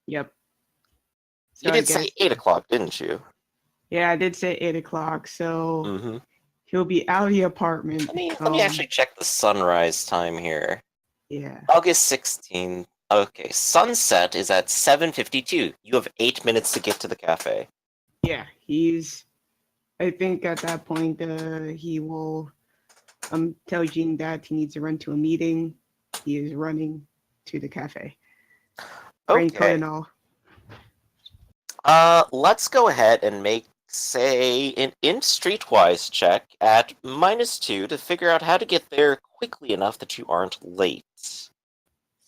Yep. You So I did say guess 8 o'clock, didn't you? yeah, I did say 8 o'clock. So Mm-hmm. he'll be out of the apartment. Let me actually check the sunrise time here. Yeah. August 16th. Okay, sunset is at 7:52. You have 8 minutes to get to the cafe. Yeah. I think at that point, he will tell Jean that he needs to run to a meeting. He is running to the cafe. Raincoat Okay. and all. Let's go ahead and make, say, an in-streetwise check at -2 to figure out how to get there quickly enough that you aren't late.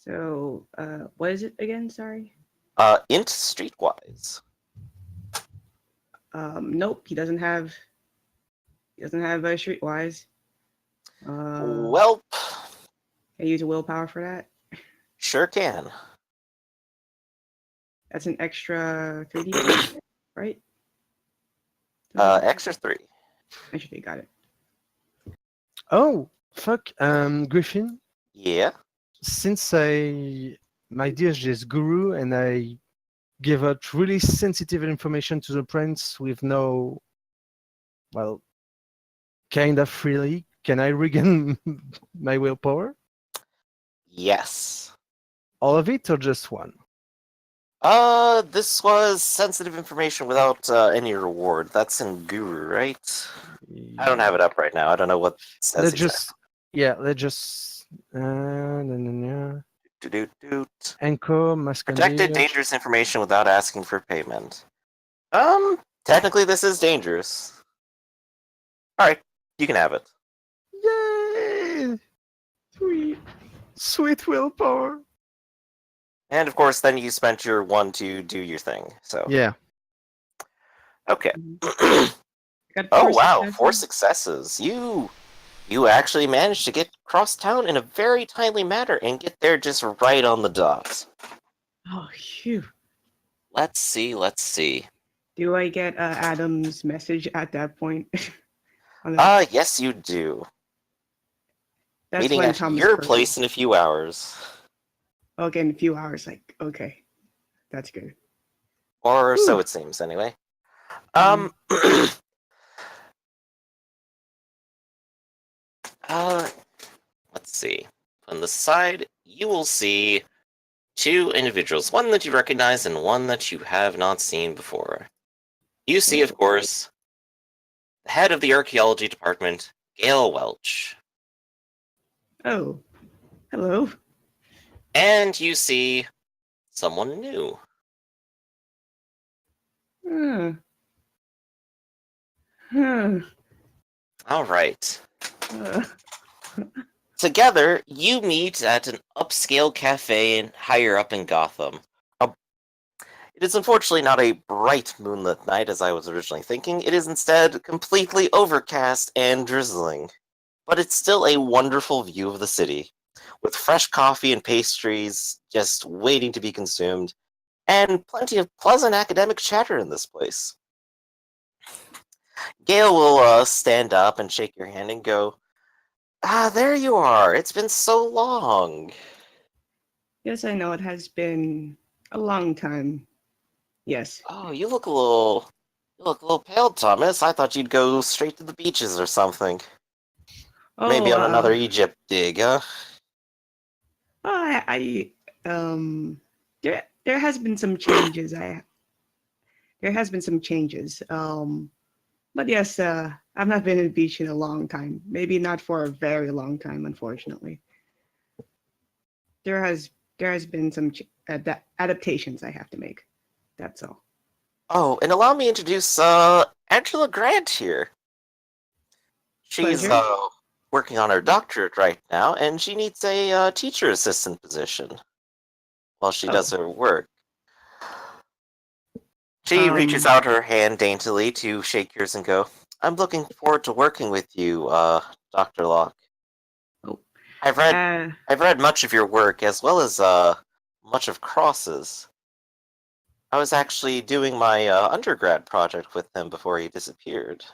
So, what is it again? Sorry. Int streetwise. Nope. He doesn't have streetwise. Can Well, I use a willpower for that? sure can. That's an extra 3d6, right? 3d6? Extra 3. Actually, got it. Oh, fuck. Griffin, Yeah. since my DSG is guru and I give out really sensitive information to the prince with no, well, kind of freely, can I regain my willpower? Yes. All of it or just one? This was sensitive information without any reward. That's in Guru, right? I don't have it up right now. I don't know what it says Let's exactly. just, yeah, let's just. Anchor, Protected dangerous information without asking for payment. Technically this is dangerous. Alright, you can have it. Yay! Sweet. Sweet willpower. And of course, then you spent your 1 to do your thing. So Yeah. okay. Got Oh 4 wow, successes. 4 successes. You actually managed to get across town in a very timely manner and get there just right on the dot. Oh, phew. Let's see. Do I get Adam's message at that point? Yes you do. That's Meeting when at Thomas your Kirk- place in a few hours. Okay, in a few hours. Like, okay, that's good. Or so Whew. it seems, anyway. Let's see. On the side, you will see 2 individuals, one that you recognize and one that you have not seen before. You see, of course, the head of the archaeology department, Gail Welch. Oh, hello. And you see someone new. Huh. Huh. Alright. Uh, Together, you meet at an upscale cafe higher up in Gotham. It is unfortunately not a bright moonlit night as I was originally thinking. It is instead completely overcast and drizzling. But it's still a wonderful view of the city, with fresh coffee and pastries just waiting to be consumed, and plenty of pleasant academic chatter in this place. Gail will stand up and shake your hand and go, "Ah, there you are. It's been so long." yes, I know it has been a long time. Yes. Oh, you look a little pale, Thomas. I thought you'd go straight to the beaches or something. Oh, Maybe on another Egypt dig, huh? There has been some changes. There has been some changes. But yes, I've not been to the beach in a long time. Maybe not for a very long time, unfortunately. There has been some adaptations I have to make. That's all. Oh, and allow me to introduce Angela Grant here. She's Pleasure. working on her doctorate right now, and she needs a teacher assistant position while she does her work. She reaches out her hand daintily to shake yours and go, "I'm looking forward to working with you, Dr. Locke. Oh. I've read much of your work, as well as much of Cross's. I was actually doing my undergrad project with him before he disappeared."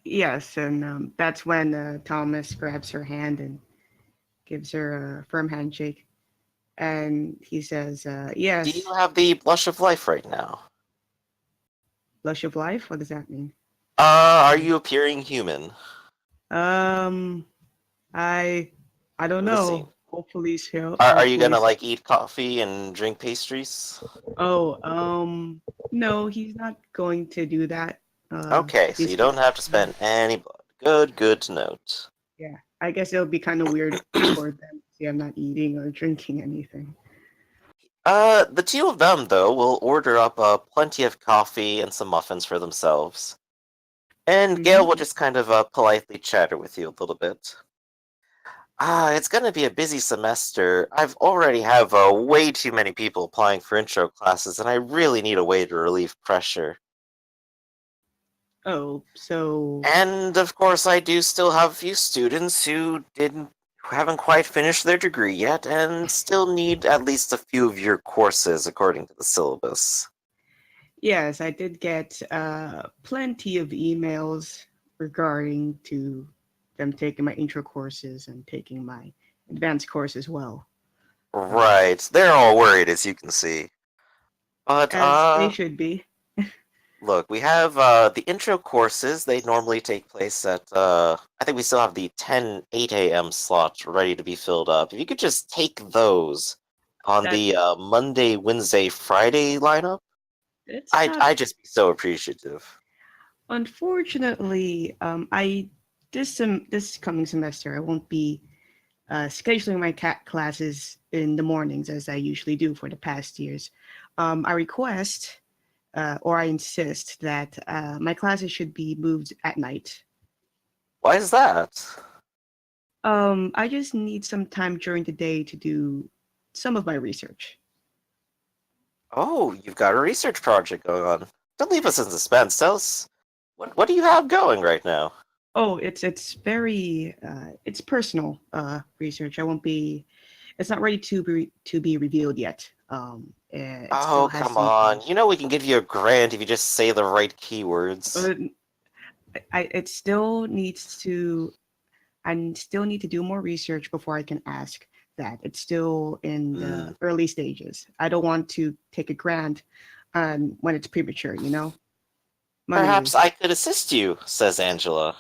Yes, and that's when Thomas grabs her hand and gives her a firm handshake. And he says, Do yes, you have the blush of life right now? blush of life? What does that mean? Are you appearing human? Um, I don't Of the scene. know. Hopefully so. Are you Hopefully. gonna like eat coffee and drink pastries? Oh, no, he's not going to do that. Okay, so He's you don't have to yeah, spend any blood. Good to note. yeah. I guess it'll be kind of weird for them to see I'm not eating or drinking anything. The two of them, though, will order up plenty of coffee and some muffins for themselves. And Hmm. Gail will just kind of politely chatter with you a little bit. It's gonna be a busy semester. I've already have way too many people applying for intro classes, and I really need a way to relieve pressure. Oh, so And of course, I do still have a few students who haven't quite finished their degree yet, and still need at least a few of your courses according to the syllabus. yes, I did get plenty of emails regarding to them taking my intro courses and taking my advanced course as well. Right, they're all worried, as you can see. But As they should be. look, we have the intro courses. They normally take place at I think we still have the 8 a.m. slot ready to be filled up. If you could just take those on That the Monday, Wednesday, Friday lineup, it's I'd not. I'd just be so appreciative. Unfortunately, I this coming semester I won't be scheduling my classes in the mornings as I usually do for the past years. I request or I insist that my classes should be moved at night. Why is that? I just need some time during the day to do some of my research. Oh, you've got a research project going on. Don't leave us in suspense. Tell us what do you have going right now? Oh, it's very it's personal research. I won't be. It's not ready to be revealed yet. It still Oh, has come some on. things. You know we can give you a grant if you just say the right keywords. But it still needs to. I still need to do more research before I can ask that. It's still in Hmm. the early stages. I don't want to take a grant when it's premature. You know, Perhaps money. I could assist you, says Angela.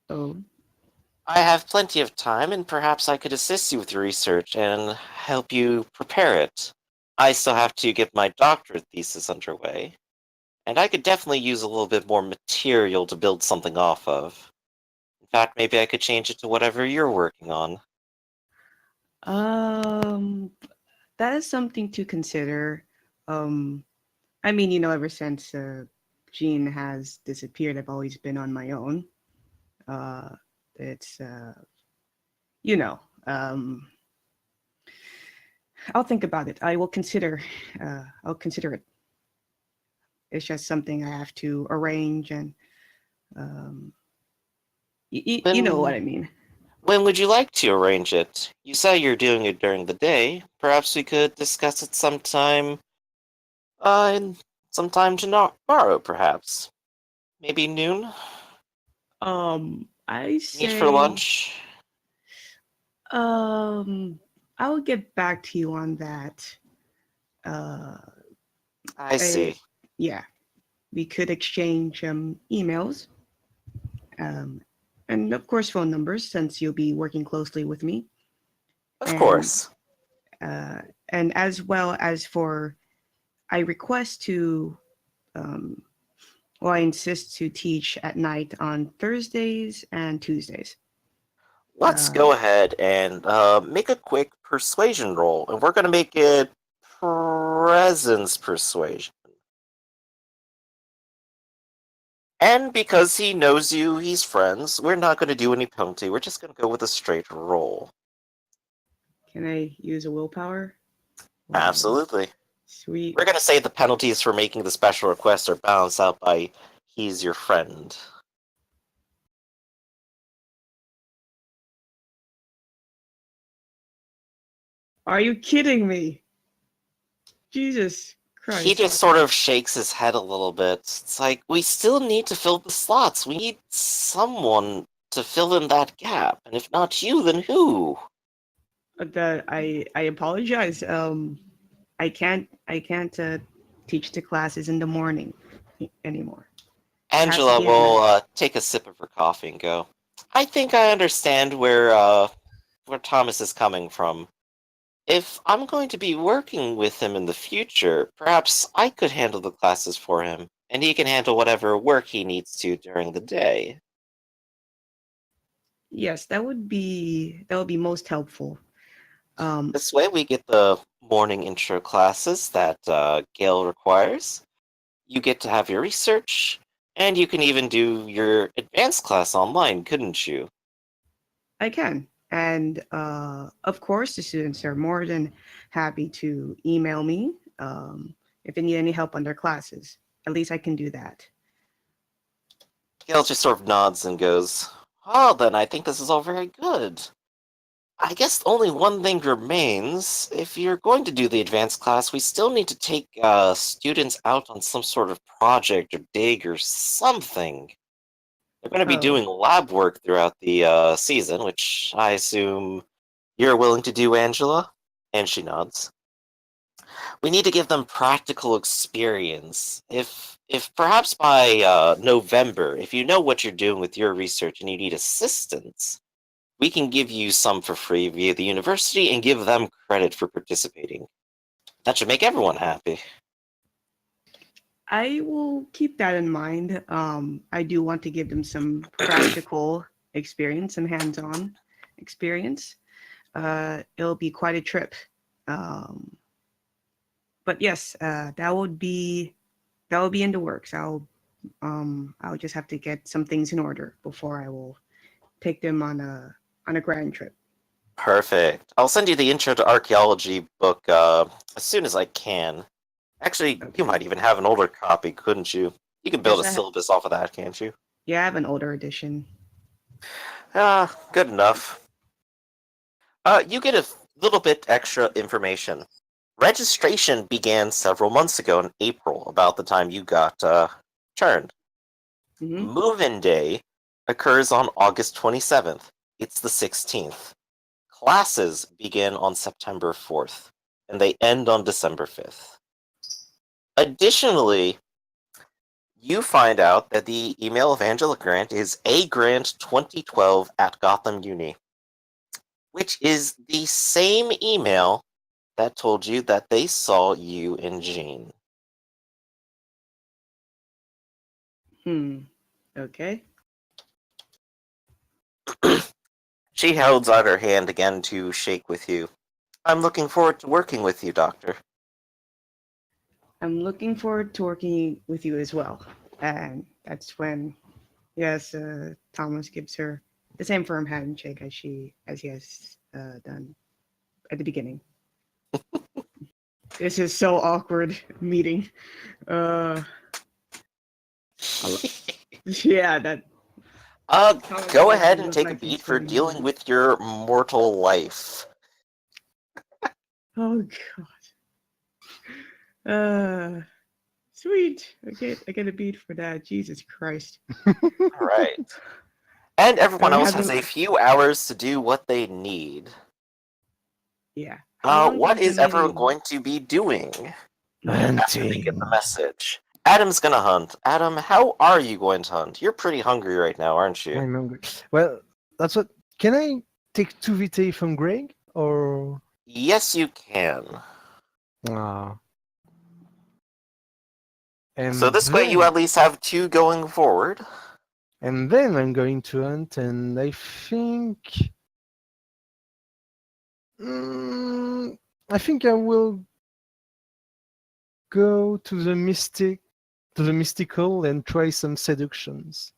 Oh, I have plenty of time, and perhaps I could assist you with your research and help you prepare it. I still have to get my doctorate thesis underway, and I could definitely use a little bit more material to build something off of. In fact, maybe I could change it to whatever you're working on. um, that is something to consider. Um, I mean, ever since Jean has disappeared, I've always been on my own. Uh, it's you know, um, I'll think about it. I will consider. I'll consider it. It's just something I have to arrange, and um, you know what When I mean. when would you like to arrange it? You say you're doing it during the day. Perhaps we could discuss it in sometime tomorrow, perhaps. Maybe noon? I Meet for say, lunch? I'll get back to you on that. Uh, I I, see. yeah, we could exchange emails, um, and of course phone numbers since you'll be working closely with me, Of and course. uh, and as well as for I request to um, I insist to teach at night on Thursdays and Tuesdays. Let's Uh, go ahead and make a quick persuasion roll, and we're going to make it presence persuasion. And because he knows you, he's friends, we're not going to do any penalty. We're just going to go with a straight roll. can I use a willpower? Or Absolutely. sweet. We're going to say the penalties for making the special request are balanced out by he's your friend. Are you kidding me? Jesus He Christ. just sort of shakes his head a little bit. It's like, we still need to fill the slots. We need someone to fill in that gap. And if not you, then who? That I apologize. I can't teach the classes in the morning anymore. It has to Angela be at will night. take a sip of her coffee and go, I think I understand where Thomas is coming from. If I'm going to be working with him in the future, perhaps I could handle the classes for him, and he can handle whatever work he needs to during the day. Yes, that would be most helpful. Um, This way we get the morning intro classes that Gail requires. You get to have your research, and you can even do your advanced class online, couldn't you? I can. And of course, the students are more than happy to email me if they need any help on their classes. At least I can do that. Gail just sort of nods and goes, oh, then I think this is all very good. I guess only one thing remains. If you're going to do the advanced class, we still need to take students out on some sort of project or dig or something. They're going to be Oh, doing lab work throughout the season, which I assume you're willing to do, Angela? And she nods. We need to give them practical experience. If perhaps by November, if you know what you're doing with your research and you need assistance, we can give you some for free via the university and give them credit for participating. That should make everyone happy. I will keep that in mind. I do want to give them some practical experience, some hands-on experience. It'll be quite a trip. Um, but yes, that would be in the works. I'll just have to get some things in order before I will take them on a grand trip. Perfect. I'll send you the Intro to Archaeology book as soon as I can. Actually, you Okay. might even have an older copy, couldn't you? You can build Yes, a syllabus off of that, can't you? yeah, I have an older edition. Ah, good enough. You get a little bit extra information. Registration began several months ago in April, about the time you got turned. Hmm. Move-in day occurs on August 27th. It's the 16th. Classes begin on September 4th, and they end on December 5th. Additionally, you find out that the email of Angela Grant is agrant2012 at Gotham Uni, which is the same email that told you that they saw you and Jean. Hmm. Okay. She holds out her hand again to shake with you. I'm looking forward to working with you, Doctor. I'm looking forward to working with you as well. And that's when, yes, Thomas gives her the same firm handshake as he has done at the beginning. This is so awkward meeting. Uh, yeah, that Uh, Thomas go begins to ahead and look take a like he's beat for getting dealing nervous. with your mortal life. Oh God. Sweet. I get a beat for that. Jesus Christ. Alright. And I everyone else has haven't. a few hours to do what they need. Yeah. How long What has the is everyone meeting? going to be doing after they get the Hunting. message? Adam's gonna hunt. Adam, how are you going to hunt? You're pretty hungry right now, aren't you? I'm hungry. Well, that's what. Can I take 2 VT from Greg? Or. Yes, you can. Ah. So And this way you then. at least have two going forward. And then I'm going to hunt, and I think. I think I will go to the mystical, and try some seductions.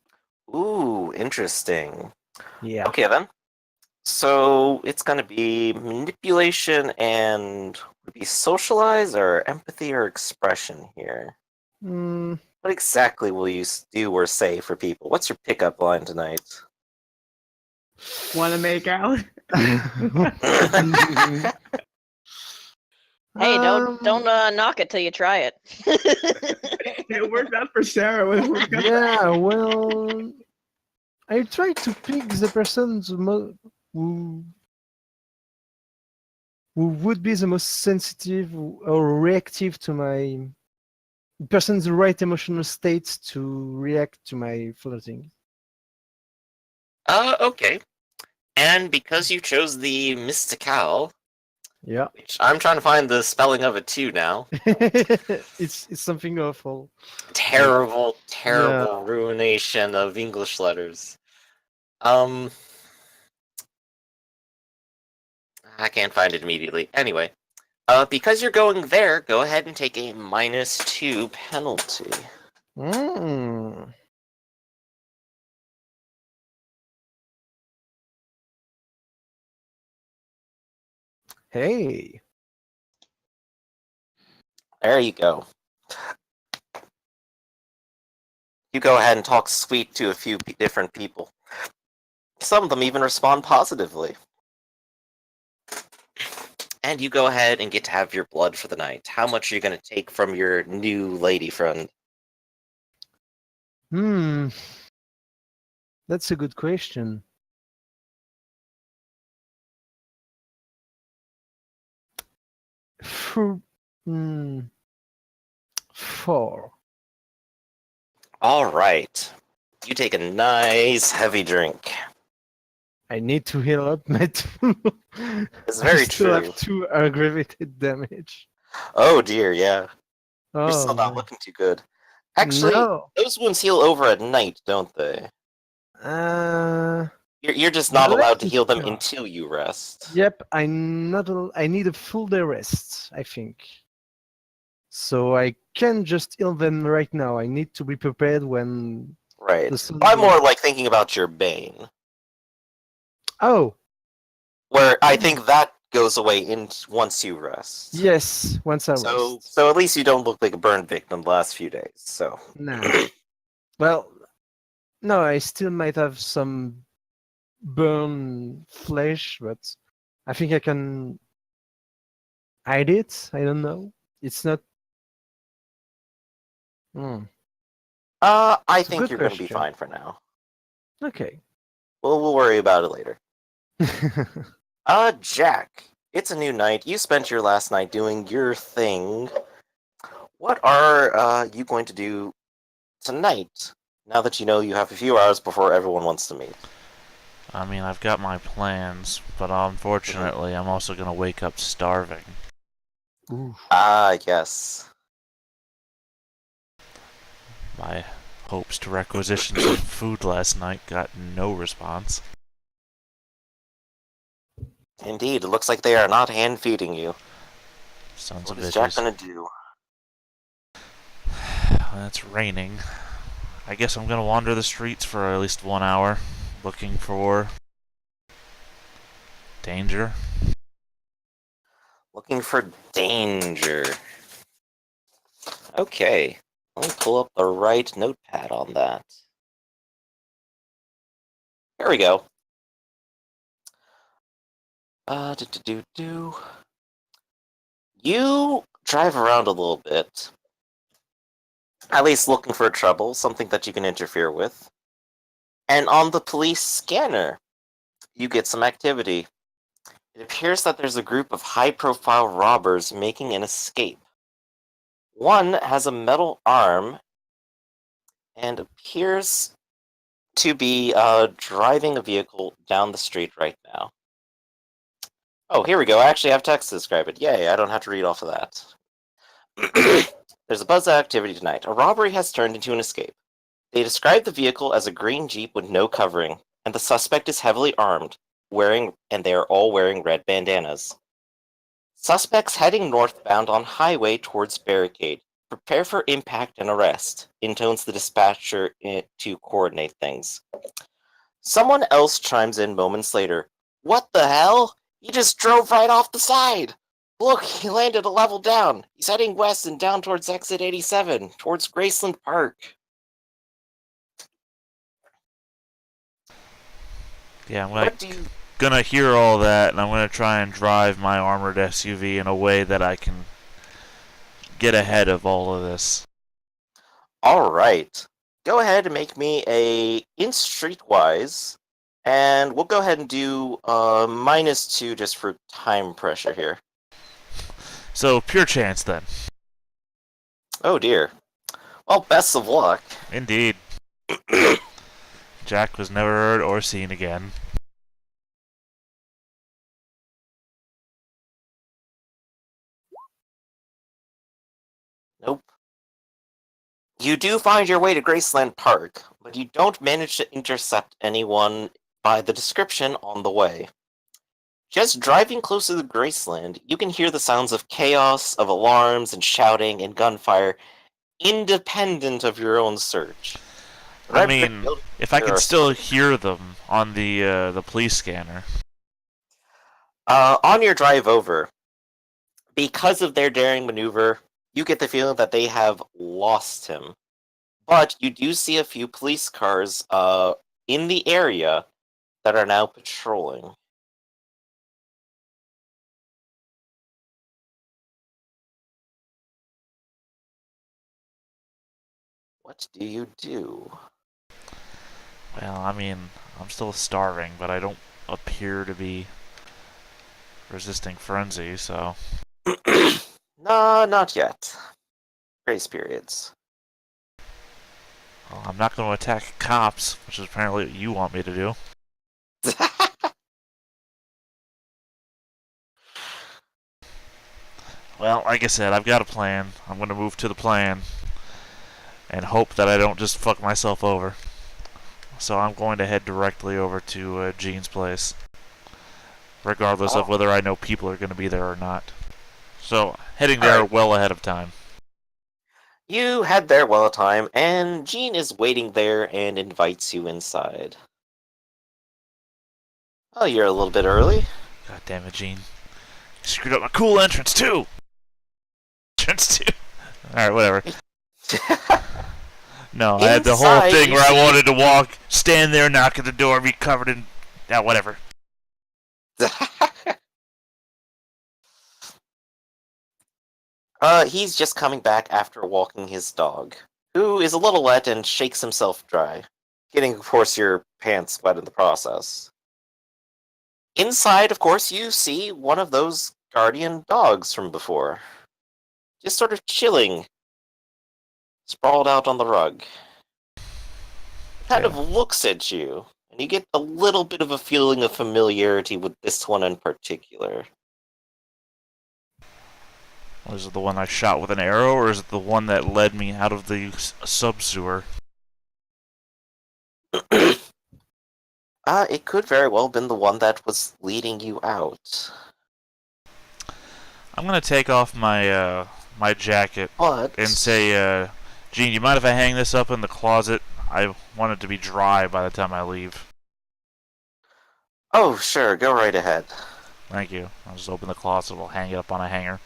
Ooh, interesting. Yeah. Okay then. So it's gonna be manipulation and would it be socialize or empathy or expression here. Mm. What exactly will you do or say for people? What's your pickup line tonight? Want to make out? Hey, don't Um, knock it till you try it. It worked out for Sarah. It worked out. yeah, well, I try to pick the person who who would be the most sensitive or reactive to my person in the right emotional state to react to my flirting. Okay. And because you chose the mystical, Yeah. which I'm trying to find the spelling of it too now. It's something awful. Terrible, terrible Yeah. ruination of English letters. I can't find it immediately. Anyway, because you're going there, go ahead and take a -2 penalty. Mm. Hey. There you go. You go ahead and talk sweet to a few different people. Some of them even respond positively. And you go ahead and get to have your blood for the night. How much are you going to take from your new lady friend? That's a good question. For, 4. All right. You take a nice heavy drink. I need to heal up my two. It's very I still true. have 2 aggravated damage. Oh dear, yeah. You're Oh, still not my. looking too good. Actually, No. those wounds heal over at night, don't they? Uh, You're just not let allowed to me heal them try. until you rest. Yep, I'm not. I need a full day rest, I think. So I can just heal them right now. I need to be prepared when Right. the sun I'm more goes. like thinking about your bane, Oh, where I think that goes away once you rest. yes. Once I rest. So at least you don't look like a burn victim the last few days. So Nah. Well, no, I still might have some burn flesh, but I think I can hide it. I don't know. It's not. I It's a think good you're going to be question. fine for now. Okay. We'll worry about it later. Jack, it's a new night. You spent your last night doing your thing. What are you going to do tonight? Now that you know you have a few hours before everyone wants to meet. I mean, I've got my plans, but unfortunately, I'm also gonna wake up starving. Ooh. Yes. My hopes to requisition some food last night got no response. Indeed, it looks like they are not hand feeding you. Sons What of is Jack bitches. gonna do? Well, it's raining. I guess I'm gonna wander the streets for at least 1 hour, looking for danger. Looking for danger. Okay, let me pull up the right notepad on that. Here we go. You drive around a little bit. At least looking for trouble, something that you can interfere with. And on the police scanner, you get some activity. It appears that there's a group of high-profile robbers making an escape. One has a metal arm and appears to be driving a vehicle down the street right now. Oh, here we go. I actually have text to describe it. Yay, I don't have to read off of that. There's a buzz activity tonight. A robbery has turned into an escape. They describe the vehicle as a green Jeep with no covering, and the suspect is heavily armed, and they are all wearing red bandanas. Suspects heading northbound on highway towards barricade. Prepare for impact and arrest, intones the dispatcher to coordinate things. Someone else chimes in moments later. What the hell? He just drove right off the side! Look, he landed a level down. He's heading west and down towards exit 87, towards Graceland Park. Yeah, I'm What do you... gonna hear all that, and I'm gonna try and drive my armored SUV in a way that I can get ahead of all of this. Alright. Go ahead and make me a in streetwise, and we'll go ahead and do -2 just for time pressure here. So, pure chance then. Oh dear. Well, best of luck. Indeed. Jack was never heard or seen again. Nope. You do find your way to Graceland Park, but you don't manage to intercept anyone by the description on the way. Just driving closer to Graceland, you can hear the sounds of chaos, of alarms and shouting and gunfire, independent of your own search. I mean, if I can still hear them on the police scanner. On your drive over, because of their daring maneuver, you get the feeling that they have lost him. But you do see a few police cars in the area that are now patrolling. What do you do? Well, I mean, I'm still starving, but I don't appear to be resisting frenzy, so... No, not yet. Grace periods. Well, I'm not going to attack cops, which is apparently what you want me to do. Well, like I said, I've got a plan. I'm going to move to the plan and hope that I don't just fuck myself over. So I'm going to head directly over to Gene's place, regardless of whether I know people are going to be there or not. So, heading there well ahead of time. You head there well a time, and Gene is waiting there and invites you inside. Oh, you're a little bit early. God damn it, Gene. You screwed up my cool entrance, too! Alright, whatever. No, I had the whole thing where I wanted to walk, stand there, knock at the door, be covered in... Yeah, whatever. He's just coming back after walking his dog, who is a little wet and shakes himself dry, getting, of course, your pants wet in the process. Inside, of course, you see one of those guardian dogs from before. Just sort of chilling, sprawled out on the rug. Kind of looks at you, and you get a little bit of a feeling of familiarity with this one in particular. Was it the one I shot with an arrow, or is it the one that led me out of the sub-sewer? It could very well have been the one that was leading you out. I'm gonna take off my my jacket and say, Gene, you mind if I hang this up in the closet? I want it to be dry by the time I leave. Oh, sure, go right ahead. Thank you. I'll just open the closet, we'll hang it up on a hanger.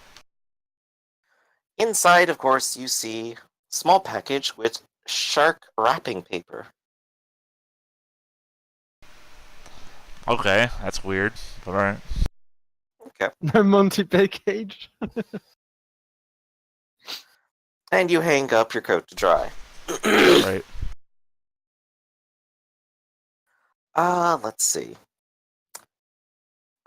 Inside, of course, you see a small package with shark wrapping paper. Okay, that's weird, but alright. Okay. No Monty package. And you hang up your coat to dry. Right. Let's see.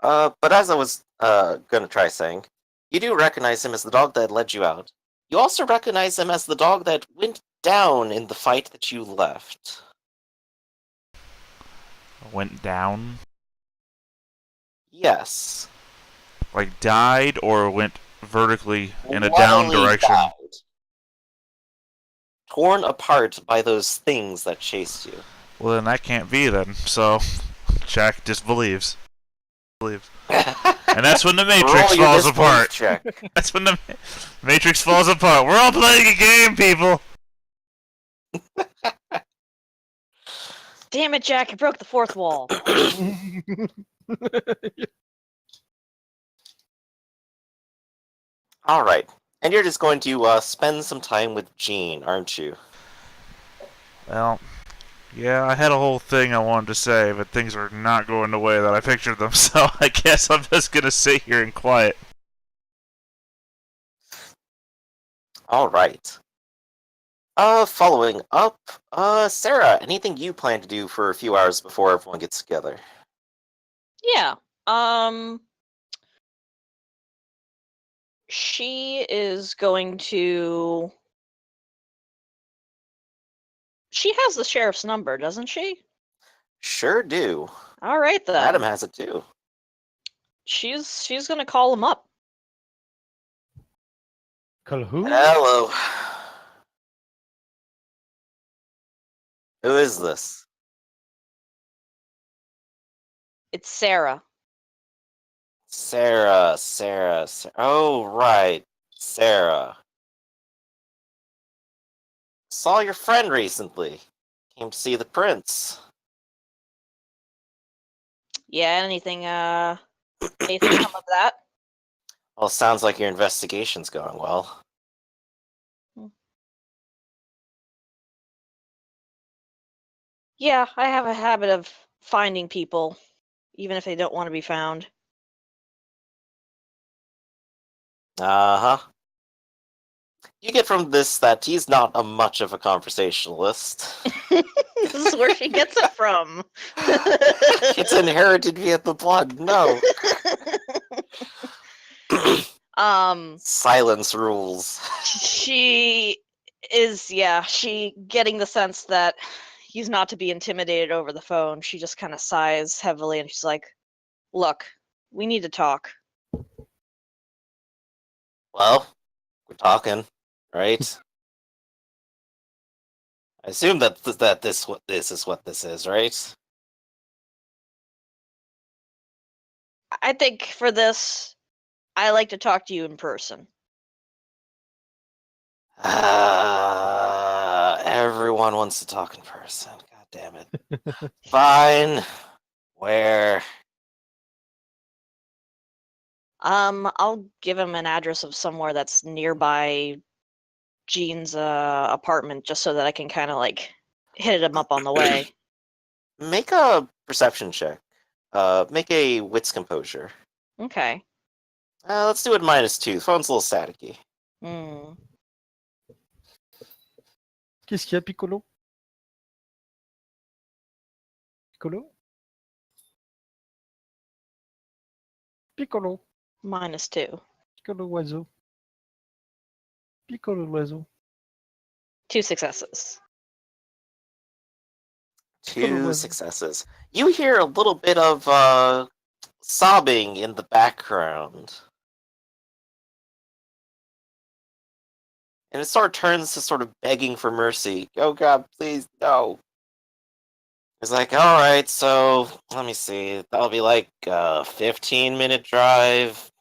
But as I was gonna try saying, you do recognize him as the dog that led you out. You also recognize him as the dog that went down in the fight that you left. Went down? Yes. Like died, or went vertically in a down direction? Died. Torn apart by those things that chased you. Well, then that can't be then, so Jack disbelieves. And that's when the Matrix falls apart. Check. That's when the Matrix falls apart. We're all playing a game, people! Damn it, Jack, you broke the fourth wall. Alright. And you're just going to spend some time with Gene, aren't you? Well, yeah, I had a whole thing I wanted to say, but things are not going the way that I pictured them, so I guess I'm just gonna sit here and quiet. Alright. Following up, Sarah, anything you plan to do for a few hours before everyone gets together? Yeah. she is going to. She has the sheriff's number, doesn't she? Sure do. All right then. Adam has it too. She's gonna call him up. Call who? Hello. Who is this? It's Sarah. Sarah. Oh, right. Sarah. Saw your friend recently. Came to see the prince. Yeah. Anything come of that? Well, sounds like your investigation's going well. Yeah, I have a habit of finding people, even if they don't want to be found. Uh-huh. You get from this that he's not a much of a conversationalist. This is where she gets it from. It's inherited via the blood, no. Silence rules. She is, she getting the sense that he's not to be intimidated over the phone. She just kind of sighs heavily and she's like, look, we need to talk. Well, we're talking, right? I assume that this is what this is, right? I think for this, I like to talk to you in person. Everyone wants to talk in person. God damn it. Fine. Where? I'll give him an address of somewhere that's nearby Jean's apartment, just so that I can kind of like hit him up on the way. Make a perception check. Make a wits composure. Okay. Let's do it -2. The phone's a little staticky. Qu'est-ce qu'il y a, Piccolo? Piccolo? Piccolo. -2. Piccolo oiseau. Piccolo l'oiseau. 2 successes. Two successes. You hear a little bit of sobbing in the background. And it sort of turns to sort of begging for mercy. Oh God, please, no. It's like, alright, so let me see. That'll be like a 15-minute drive.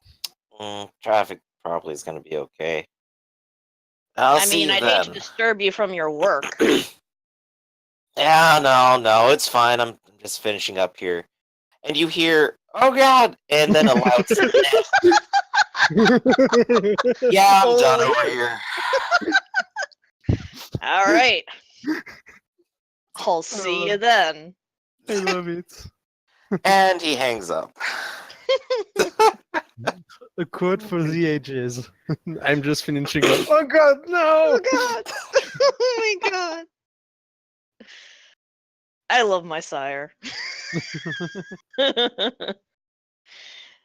Traffic probably is going to be okay. I'd I'd hate to disturb you from your work. Yeah, no, it's fine. I'm just finishing up here. And you hear, oh God! And then a loud snap. Yeah, I'm done over here. All right. I'll see you then. I love it. And he hangs up. A quote for the ages. I'm just finishing up. Oh God, no! Oh God! Oh my God! I love my sire.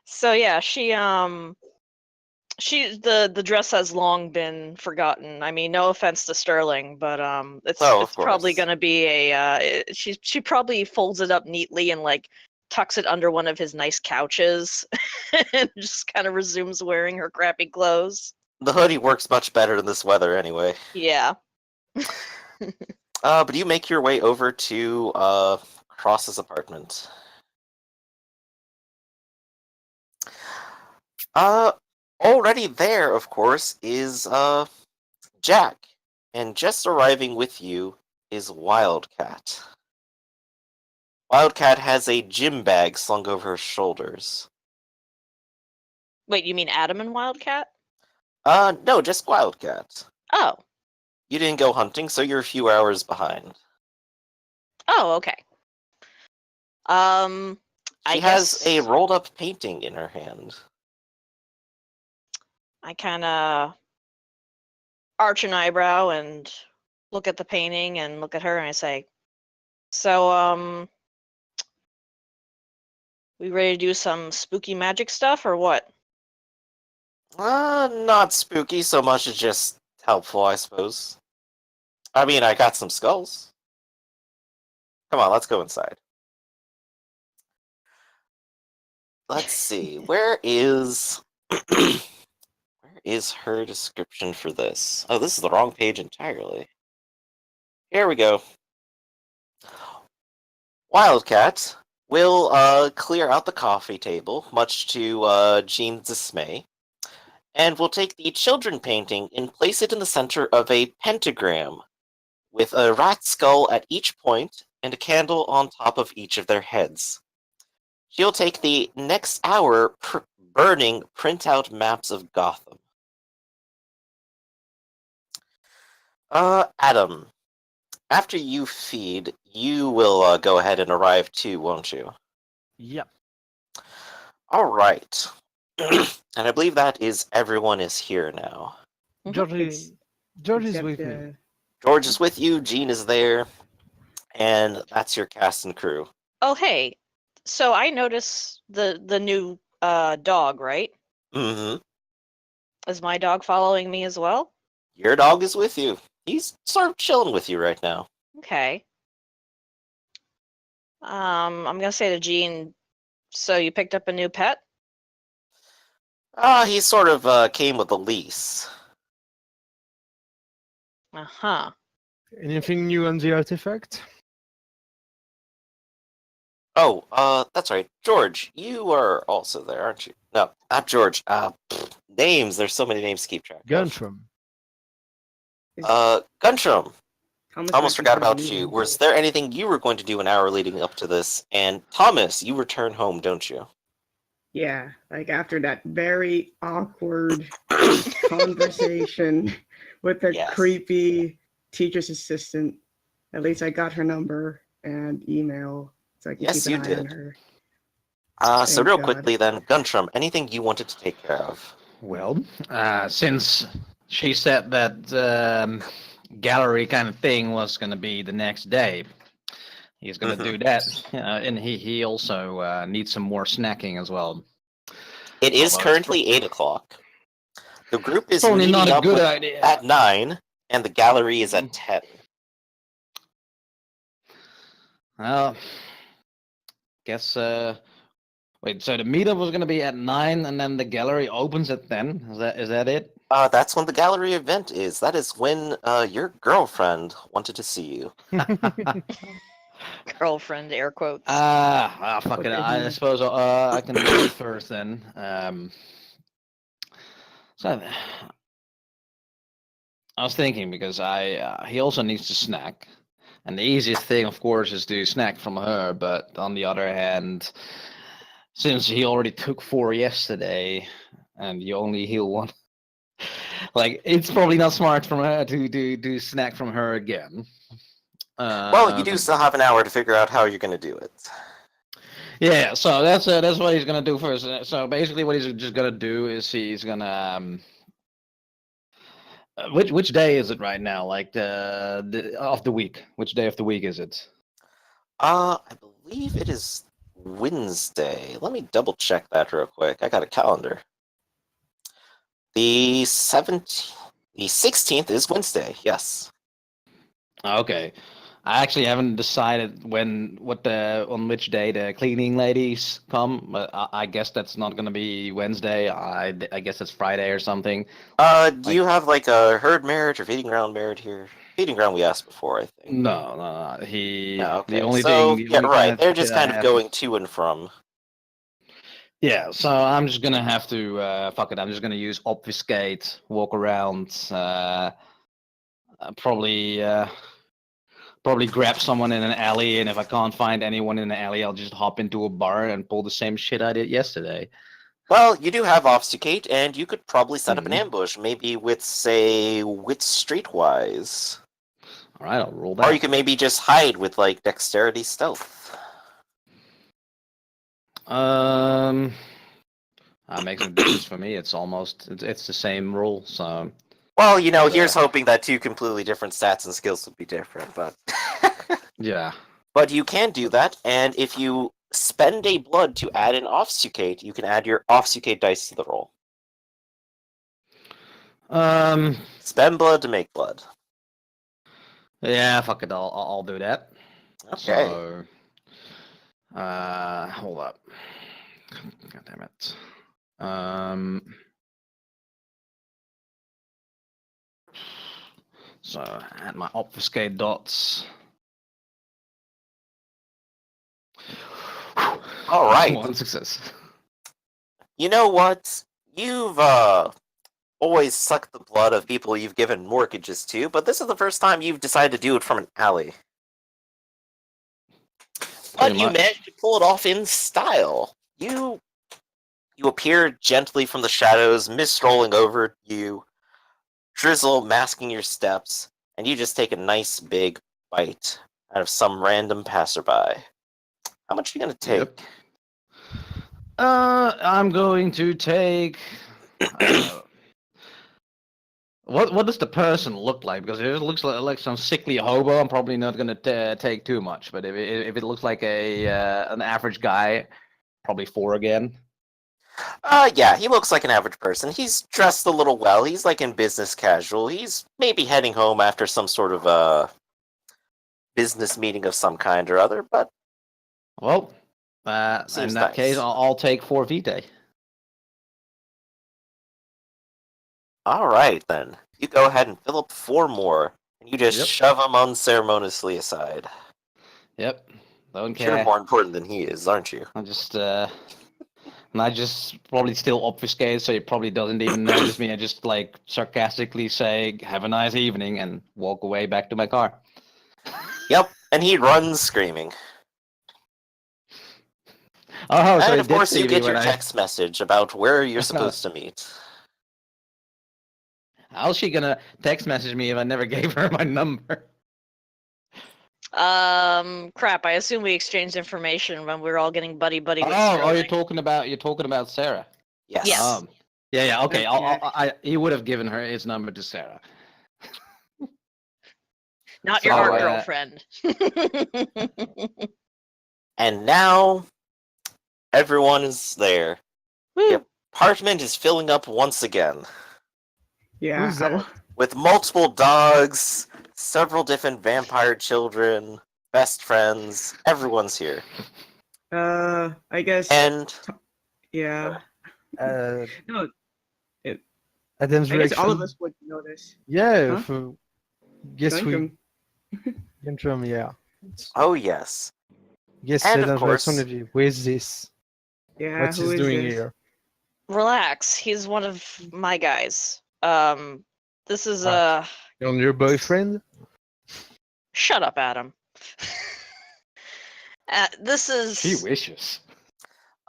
So yeah, the dress has long been forgotten. I mean, no offense to Sterling, but it's probably course. gonna be a she probably folds it up neatly and like tucks it under one of his nice couches and just kind of resumes wearing her crappy clothes. The hoodie works much better in this weather anyway. Yeah. But you make your way over to Cross's apartment. Already there, of course, is Jack. And just arriving with you is Wildcat. Wildcat has a gym bag slung over her shoulders. Wait, you mean Adam and Wildcat? No, just Wildcat. Oh. You didn't go hunting, so you're a few hours behind. Oh, okay. She has a rolled up painting in her hand. I kind of arch an eyebrow and look at the painting and look at her and I say, so, we ready to do some spooky magic stuff or what? Not spooky so much as just helpful, I suppose. I mean, I got some skulls. Come on, let's go inside. Let's see, where is her description for this? Oh, this is the wrong page entirely. Here we go. Wildcat will clear out the coffee table, much to Jean's dismay, and will take the children painting and place it in the center of a pentagram, with a rat skull at each point and a candle on top of each of their heads. She'll take the next hour burning printout maps of Gotham. Adam, after you feed, you will go ahead and arrive too, won't you? Yep. All right. And I believe that is everyone is here now. George is with me. Except, George is with you, Jean is there, and that's your cast and crew. Oh, hey. So I noticed the new dog, right? Mm-hmm. Is my dog following me as well? Your dog is with you. He's sort of chilling with you right now. Okay. I'm gonna say to Jean, so you picked up a new pet? He sort of came with a lease. Uh-huh. Anything new on the artifact? Oh, that's right. George, you are also there, aren't you? No, not George. Names. There's so many names to keep track of. Guntram. Guntram. Thomas Almost actually forgot got about a you. new- Was there anything you were going to do an hour leading up to this? And Thomas, you return home, don't you? Yeah, like after that very awkward conversation with the Yes. creepy teacher's assistant. At least I got her number and email, so I can Yes, keep you an eye on did. her. So Thank real God. quickly then, Guntram, anything you wanted to take care of? Well, since she said that gallery kind of thing was going to be the next day, he's going to do that. And he also needs some more snacking as well. It is Although it's currently 8 o'clock. The group is Probably meeting not a up good idea. at 9, and the gallery is at 10. Well, guess. Wait, so the meetup was going to be at 9, and then the gallery opens at 10. Is that it? That's when the gallery event is. That is when your girlfriend wanted to see you. Girlfriend, air quotes. Fuck it. Okay. I suppose I can do it first then. So I was thinking because he also needs to snack, and the easiest thing, of course, is to snack from her. But on the other hand, since he already took 4 yesterday, and you only heal 1, like it's probably not smart from her to do snack from her again. Well, you do still have an hour to figure out how you're going to do it. Yeah, so that's what he's gonna do first. So basically, what he's just gonna do is he's gonna which day is it right now? Like the of the week? Which day of the week is it? I believe it is Wednesday. Let me double check that real quick. I got a calendar. The 16th is Wednesday. Yes. Okay, I actually haven't decided on which day the cleaning ladies come, but I guess that's not gonna be Wednesday. I guess it's Friday or something. Do you have like a herd marriage or feeding ground marriage here? Feeding ground we asked before, I think. No. No, The okay. only So, thing. yeah, right. They're shit just I kind of have- going to and from. Yeah, so I'm just gonna have to fuck it. I'm just gonna use obfuscate, walk around, probably grab someone in an alley, and if I can't find anyone in the alley, I'll just hop into a bar and pull the same shit I did yesterday. Well, you do have obfuscate, and you could probably set up an Mhm. ambush, maybe with, say, wit streetwise. All right, I'll roll that. Or you could maybe just hide with, like, dexterity stealth. That makes no difference for me. It's the same rule. So Well, here's hoping that 2 completely different stats and skills would be different, but... yeah. But you can do that, and if you spend a blood to add an obfuscate, you can add your obfuscate dice to the roll. Spend blood to make blood. Yeah, fuck it. I'll do that. Okay. So, hold up. God damn it. So add my obfuscate dots. All right. One success. You know what? You've always sucked the blood of people you've given mortgages to, but this is the first time you've decided to do it from an alley. But Pretty you much. managed to pull it off in style. You appear gently from the shadows, mist rolling over you, drizzle masking your steps, and you just take a nice big bite out of some random passerby. How much are you gonna take? Yep. I'm going to take. What does the person look like? Because if it looks like some sickly hobo, I'm probably not gonna take too much. But if it looks like an average guy, probably 4 again. Yeah, he looks like an average person. He's dressed a little well. He's like in business casual. He's maybe heading home after some sort of business meeting of some kind or other, but Well, in Seems that case, nice. I'll take 4 vitae. alright then. You go ahead and fill up 4 more, and you just Yep. shove them unceremoniously aside. Yep. Don't You're care. more important than he is, aren't you? I just probably still obfuscate, so he probably doesn't even notice me. I just like sarcastically say, "Have a nice evening," and walk away back to my car. Yep, and he runs screaming. Oh, so And he of did course see you me get when your text message about where you're supposed to meet. How's she gonna text message me if I never gave her my number? Crap. I assume we exchanged information when we were all getting buddy with Oh, Sterling. you're talking about Sarah. Yes. Yes. Yeah. Okay. Okay. He would have given her his number to Sarah. Not So, your art Alright. girlfriend. And now, everyone is there. Woo. The apartment is filling up once again. Yeah. Who's that? With multiple dogs, several different vampire children, best friends, everyone's here. I guess. And Yeah. Uh, No, Adam's I guess all of reaction. us would notice. Yeah, Huh? guess we Gundrum. Gundrum, yeah. oh yes. Yes, And of Adam's reaction course- of you. Where's this? Yeah. What's Who he is doing this? here? Relax. He's one of my guys. This is On your boyfriend? Shut up, Adam. This is. She wishes.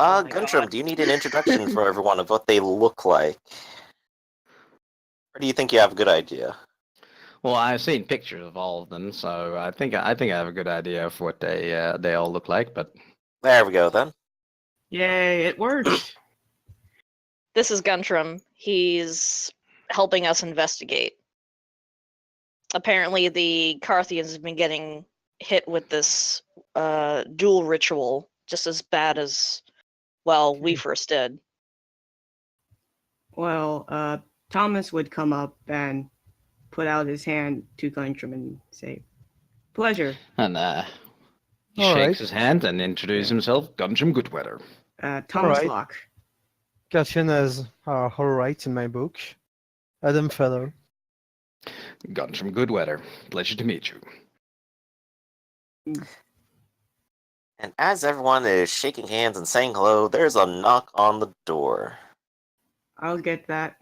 Oh my Guntram, God. do you need an introduction for everyone of what they look like? Or do you think you have a good idea? Well, I've seen pictures of all of them, so I think I have a good idea of what they all look like. But There we go then. Yay! It worked. This is Guntram. He's helping us investigate. Apparently, the Carthians have been getting hit with this dual ritual just as bad as, well, we first did. Well, Thomas would come up and put out his hand to Gundrum and say, "Pleasure, and he All shakes right. his hand and introduces himself, Guntram Goodweather. Thomas Alright. Locke." Catherine has alright in my book. Adam Feather. Guntram Goodweather. Pleasure to meet you. And as everyone is shaking hands and saying hello, there's a knock on the door. I'll get that.